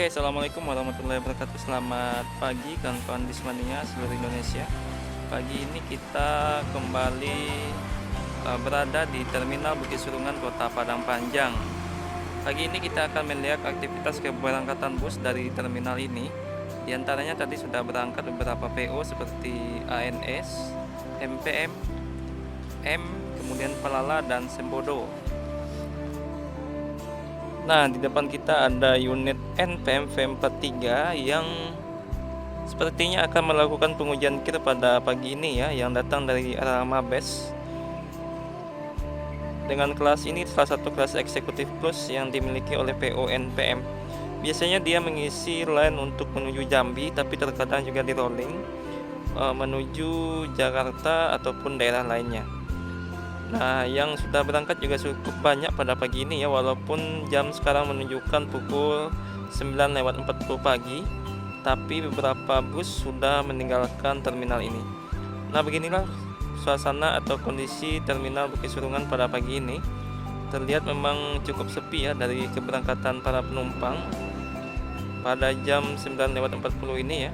Oke, assalamualaikum warahmatullahi wabarakatuh. Selamat pagi kawan-kawan Dismania seluruh Indonesia. Pagi ini kita kembali berada di Terminal Bukit Surungan, Kota Padang Panjang. Pagi ini kita akan melihat aktivitas keberangkatan bus dari terminal ini. Di antaranya tadi sudah berangkat beberapa PO seperti ANS, MPM, M, kemudian Pelala dan Sembodo. Nah, di depan kita ada unit NPM V43 yang sepertinya akan melakukan pengujian kir pada pagi ini ya, yang datang dari arah Mabes. Dengan kelas ini salah satu kelas eksekutif plus yang dimiliki oleh PO NPM. Biasanya dia mengisi line untuk menuju Jambi, tapi terkadang juga di rolling menuju Jakarta ataupun daerah lainnya. Nah, yang sudah berangkat juga cukup banyak pada pagi ini ya, walaupun jam sekarang menunjukkan pukul 9:40 pagi, tapi beberapa bus sudah meninggalkan terminal ini. Nah, beginilah suasana atau kondisi terminal Bukit Surungan pada pagi ini. Terlihat memang cukup sepi ya dari keberangkatan para penumpang pada jam 9:40 ini ya.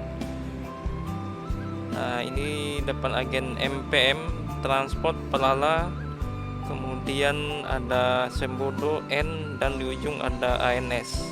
Nah, ini depan agen MPM Transport Pelala, kemudian ada Sembodo N, dan di ujung ada ANS.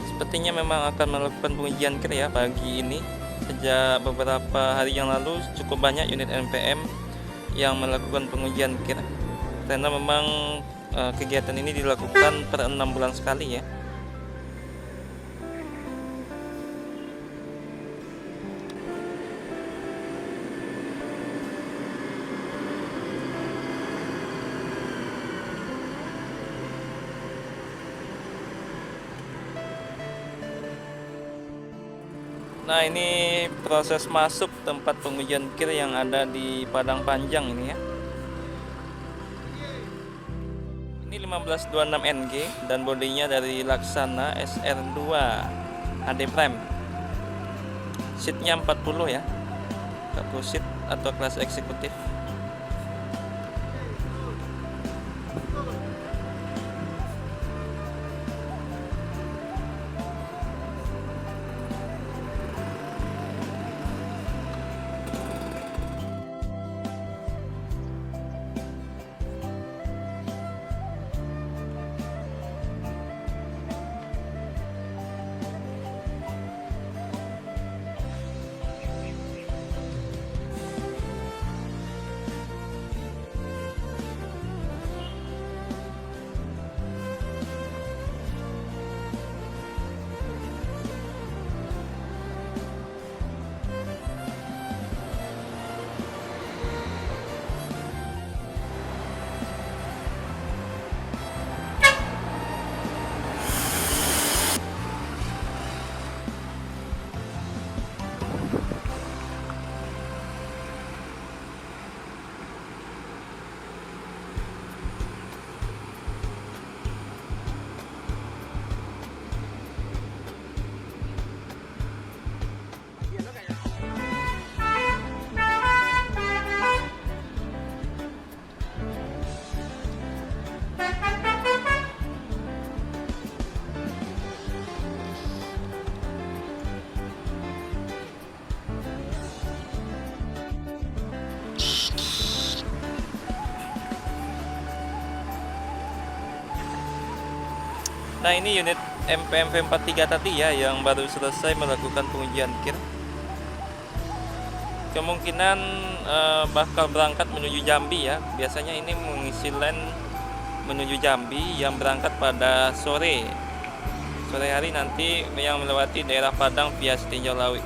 Sepertinya memang akan melakukan pengujian kir ya pagi ini. Sejak beberapa hari yang lalu cukup banyak unit NPM yang melakukan pengujian kir, karena memang kegiatan ini dilakukan per 6 bulan sekali ya. Nah, ini proses masuk tempat pengujian kir yang ada di Padang Panjang ini ya. Ini 1526 NG dan bodinya dari Laksana SR2 HD Prime. Seatnya 40 ya, 40 seat atau kelas eksekutif. Nah, ini unit MPM V43 tadi ya yang baru selesai melakukan pengujian kir. Kemungkinan bakal berangkat menuju Jambi ya. Biasanya ini mengisi line menuju Jambi yang berangkat pada sore hari nanti, yang melewati daerah Padang via Setinjau Lawi.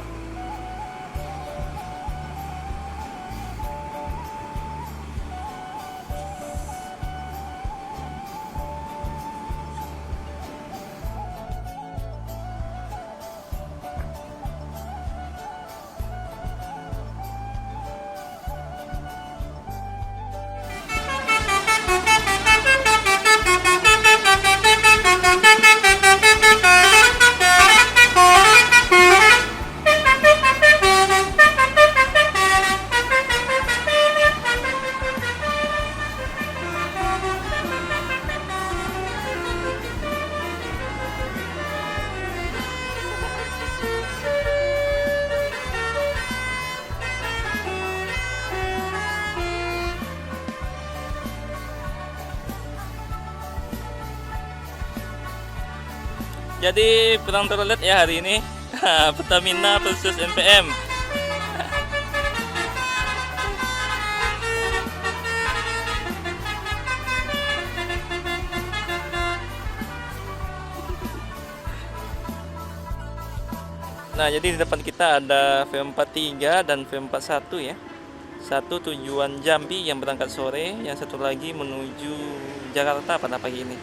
Jadi perang terlet ya hari ini. Pertamina versus NPM. Nah, jadi di depan kita ada V43 dan V41 ya. Satu tujuan Jambi yang berangkat sore, yang satu lagi menuju Jakarta pada pagi ini.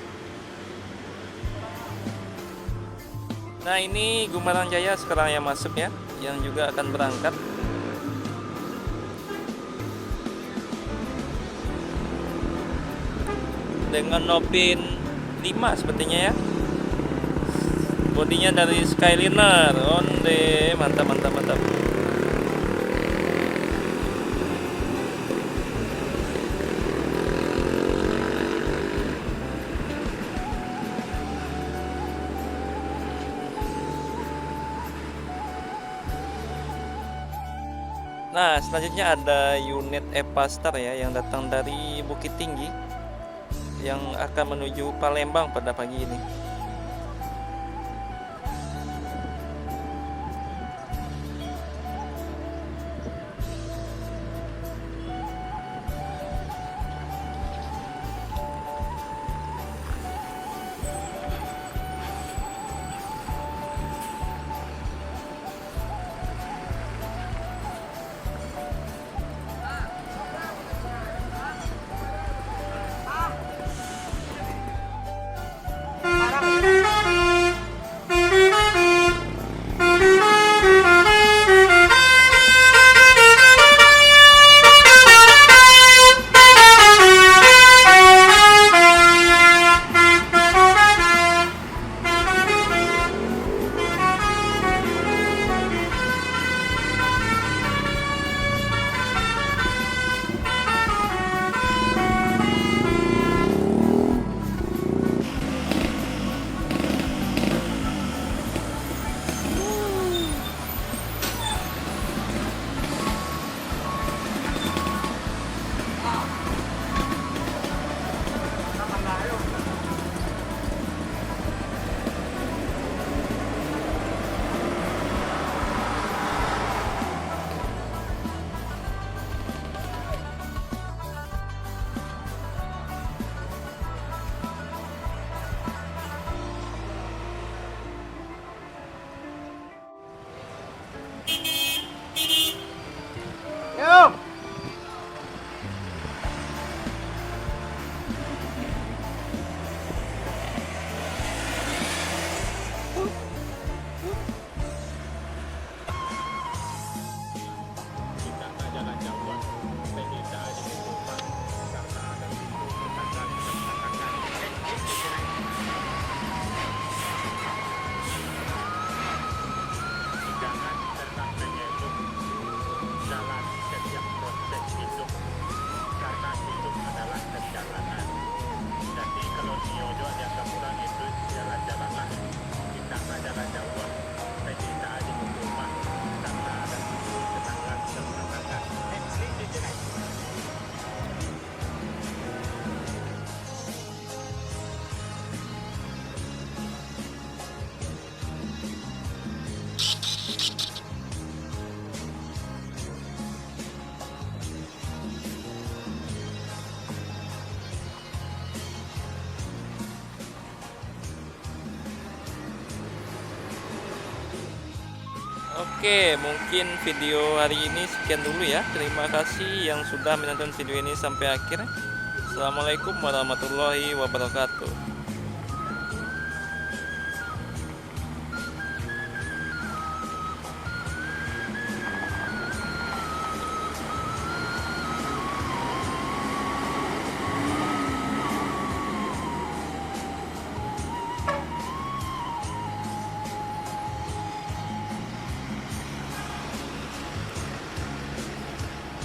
Nah, ini Gumarang Jaya sekarang yang masuk ya, yang juga akan berangkat. Dengan Nopin 5 sepertinya ya. Bodinya dari Skyliner. Onde, mantap mantap mantap. Nah, selanjutnya ada unit Epastar ya yang datang dari Bukit Tinggi yang akan menuju Palembang pada pagi ini. Oke, mungkin video hari ini sekian dulu ya. Terima kasih yang sudah menonton video ini sampai akhir. Assalamualaikum warahmatullahi wabarakatuh.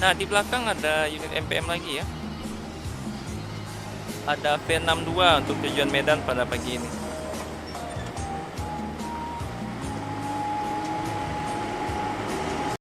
Nah, di belakang ada unit MPM lagi ya. Ada V62 untuk tujuan Medan pada pagi ini.